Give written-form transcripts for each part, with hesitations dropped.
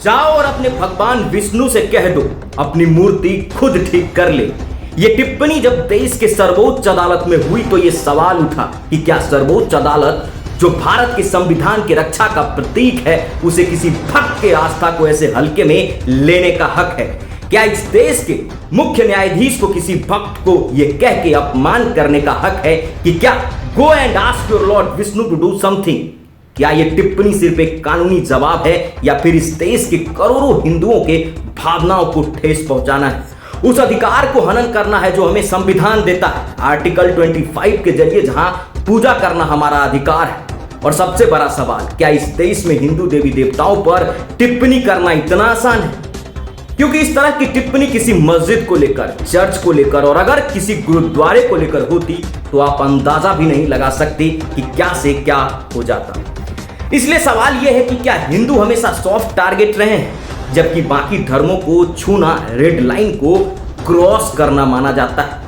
जाओ और अपने भगवान विष्णु से कह दो अपनी मूर्ति खुद ठीक कर ले। ये टिप्पणी जब देश के सर्वोच्च अदालत में हुई तो ये सवाल उठा कि क्या सर्वोच्च अदालत जो भारत के संविधान की रक्षा का प्रतीक है उसे किसी भक्त के आस्था को ऐसे हल्के में लेने का हक है? क्या इस देश के मुख्य न्यायाधीश को किसी भक्त को यह कह के अपमान करने का हक है कि क्या go and ask your lord Vishnu to do something? क्या यह टिप्पणी सिर्फ एक कानूनी जवाब है या फिर इस देश के करोड़ों हिंदुओं के भावनाओं को ठेस पहुंचाना है? उस अधिकार को हनन करना है जो हमें संविधान देता है आर्टिकल 25 के जरिए, जहां पूजा करना हमारा अधिकार है। और सबसे बड़ा सवाल, क्या इस देश में हिंदू देवी देवताओं पर टिप्पणी करना इतना आसान है? क्योंकि इस तरह की टिप्पणी किसी मस्जिद को लेकर, चर्च को लेकर और अगर किसी गुरुद्वारे को लेकर होती तो आप अंदाजा भी नहीं लगा सकते कि क्या से क्या हो जाता। इसलिए सवाल यह है कि क्या हिंदू हमेशा सॉफ्ट टारगेट रहे हैं जबकि बाकी धर्मों को छूना रेड लाइन को क्रॉस करना माना जाता है?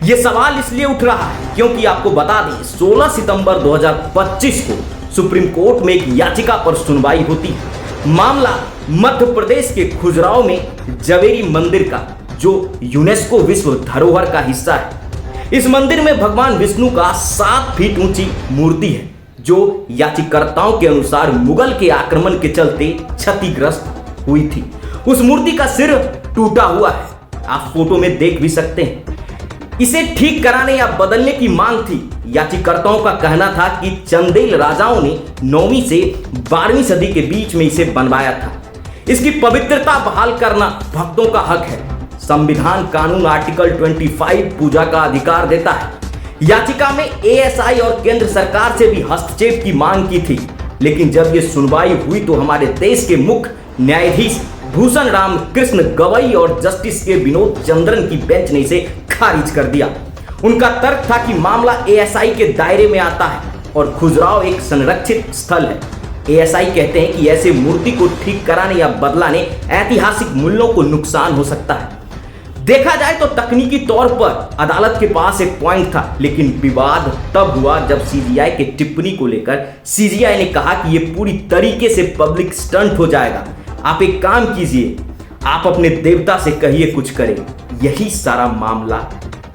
यह सवाल इसलिए उठ रहा है क्योंकि आपको बता दें 16 सितंबर 2025 को सुप्रीम कोर्ट में एक याचिका पर सुनवाई होती है। मामला मध्य प्रदेश के खुजराहो में जवेरी मंदिर का, जो यूनेस्को विश्व धरोहर का हिस्सा है। इस मंदिर में भगवान विष्णु का 7 फीट ऊंची मूर्ति है जो याचिकाकर्ताओं के अनुसार मुगल के आक्रमण के चलते क्षतिग्रस्त हुई थी। उस मूर्ति का सिर टूटा हुआ है, आप फोटो में देख भी सकते हैं। इसे ठीक कराने या बदलने की मांग थी। याचिकाकर्ताओं का कहना था कि चंदेल राजाओं ने 9वीं से 12वीं सदी के बीच में इसे बनवाया था। इसकी पवित्रता बहाल करना भक्तों का हक है। संविधान कानून आर्टिकल 25 पूजा का अधिकार देता है। याचिका में एएसआई और केंद्र सरकार से भी हस्तक्षेप की मांग की थी, लेकिन जब यह सुनवाई हुई तो हमारे देश के मुख्य न्यायाधीश भूषण राम कृष्ण गवई और जस्टिस के विनोद चंद्रन की बेंच ने इसे खारिज कर दिया। उनका तर्क था कि मामला एएसआई के दायरे में आता है और खुजराहो एक संरक्षित स्थल है। एएसआई कहते हैं कि ऐसे मूर्ति को ठीक कराने या बदलाने ऐतिहासिक मूल्यों को नुकसान हो सकता है। देखा जाए तो तकनीकी तौर पर अदालत के पास एक पॉइंट था, लेकिन विवाद तब हुआ जब सीजीआई के टिप्पणी को लेकर सीजीआई ने कहा कि यह पूरी तरीके से पब्लिक स्टंट हो जाएगा। आप एक काम कीजिए, आप अपने देवता से कहिए कुछ करें। यही सारा मामला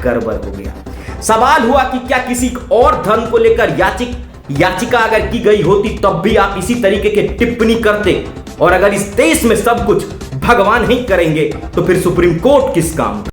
गड़बड़ हो गया। सवाल हुआ कि क्या किसी और धर्म को लेकर याचिका अगर की गई होती तब भी आप इसी तरीके के टिप्पणी करते? और अगर इस देश में सब कुछ भगवान ही करेंगे तो फिर सुप्रीम कोर्ट किस काम?